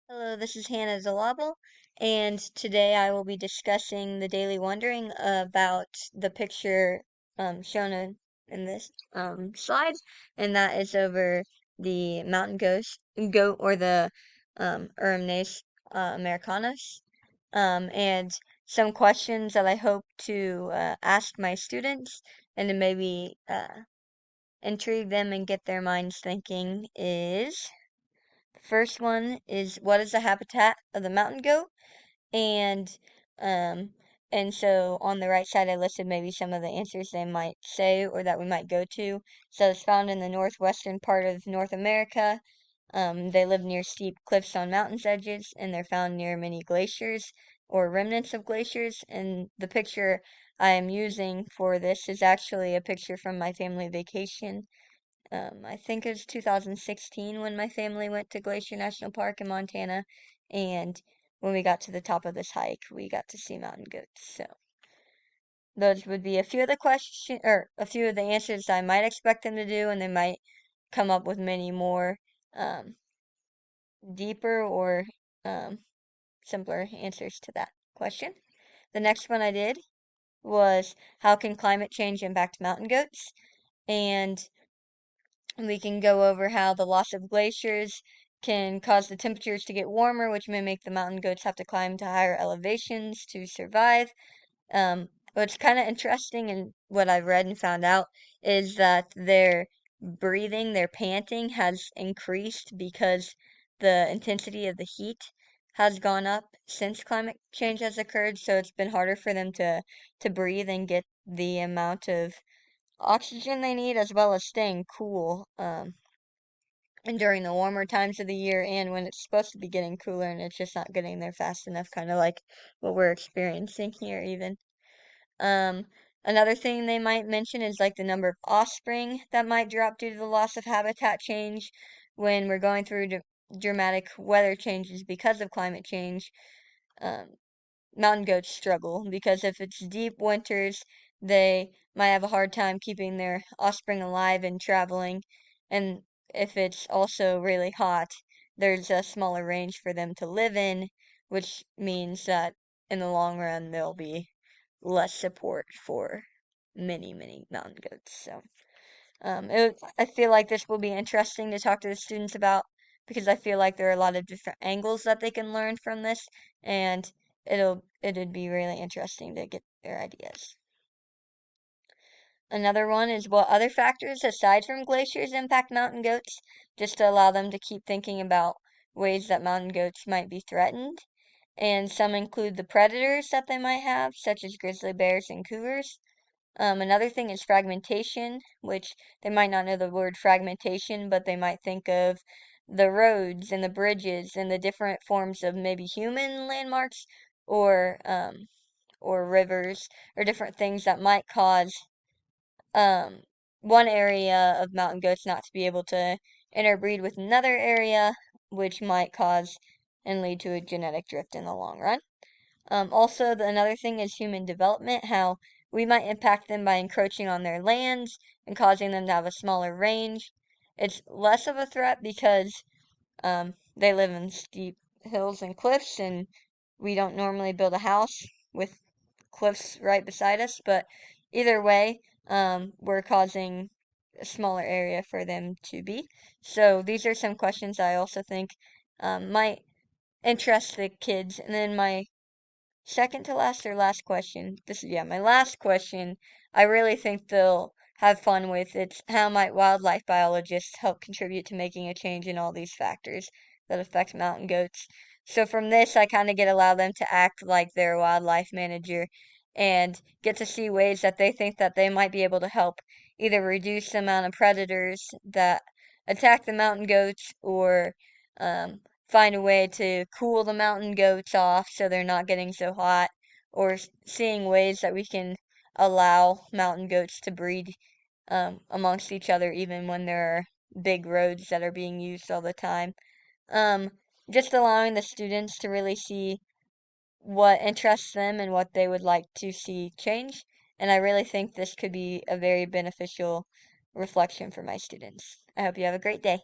Hello, this is Hannah Zalabel, and today I will be discussing the daily wondering about the picture shown in this slide, and that is over the mountain goat or the Eremnes americanus, and some questions that I hope to ask my students and to maybe intrigue them and get their minds thinking is. First one is what is the habitat of the mountain goat? And um so on the right side I listed maybe some of the answers they might say or that we might go to. So it's found in the northwestern part of North America. They live near steep cliffs on mountains edges, and they're found near many glaciers or remnants of glaciers. And the picture I am using for this is actually a picture from my family vacation. I think it was 2016 when my family went to Glacier National Park in Montana, and when we got to the top of this hike, we got to see mountain goats. So those would be a few of the question or a few of the answers I might expect them to do, and they might come up with many more um, deeper or um, simpler answers to that question. The next one I did was how can climate change impact mountain goats? And we can go over how the loss of glaciers can cause the temperatures to get warmer, which may make the mountain goats have to climb to higher elevations to survive. What's kind of interesting and what I've read and found out is that their breathing, their panting has increased because the intensity of the heat has gone up since climate change has occurred. So it's been harder for them to breathe and get the amount of oxygen they need as well as staying cool and during the warmer times of the year and when it's supposed to be getting cooler and it's just not getting there fast enough, kind of like what we're experiencing here even. Um, Another thing they might mention is like the number of offspring that might drop due to the loss of habitat change when we're going through dramatic weather changes because of climate change. Um, Mountain goats struggle because if it's deep winters, they might have a hard time keeping their offspring alive and traveling. And if it's also really hot, there's a smaller range for them to live in, which means that in the long run, there'll be less support for many mountain goats. So, I feel like this will be interesting to talk to the students about because I feel like there are a lot of different angles that they can learn from this, and it'd be really interesting to get their ideas. Another one is what other factors aside from glaciers impact mountain goats, just to allow them to keep thinking about ways that mountain goats might be threatened. And some include the predators that they might have, such as grizzly bears and cougars. Another thing is fragmentation, which they might not know the word fragmentation, but they might think of the roads and the bridges and the different forms of maybe human landmarks or or rivers or different things that might cause um, one area of mountain goats not to be able to interbreed with another area, which might cause and lead to a genetic drift in the long run. Also, another thing is human development, how we might impact them by encroaching on their lands and causing them to have a smaller range. It's less of a threat because they live in steep hills and cliffs, and we don't normally build a house with cliffs right beside us. But either way, we're causing a smaller area for them to be. So these are some questions I also think might interest the kids. And then my second to last or last question. This is, yeah, my last question. I really think they'll have fun with. It's how might wildlife biologists help contribute to making a change in all these factors that affect mountain goats? So from this, I kind of get allow them to act like their wildlife manager and get to see ways that they think that they might be able to help either reduce the amount of predators that attack the mountain goats or um, find a way to cool the mountain goats off so they're not getting so hot, or seeing ways that we can allow mountain goats to breed amongst each other even when there are big roads that are being used all the time. Um, just allowing the students to really see what interests them and what they would like to see change. And I really think this could be a very beneficial reflection for my students. I hope you have a great day.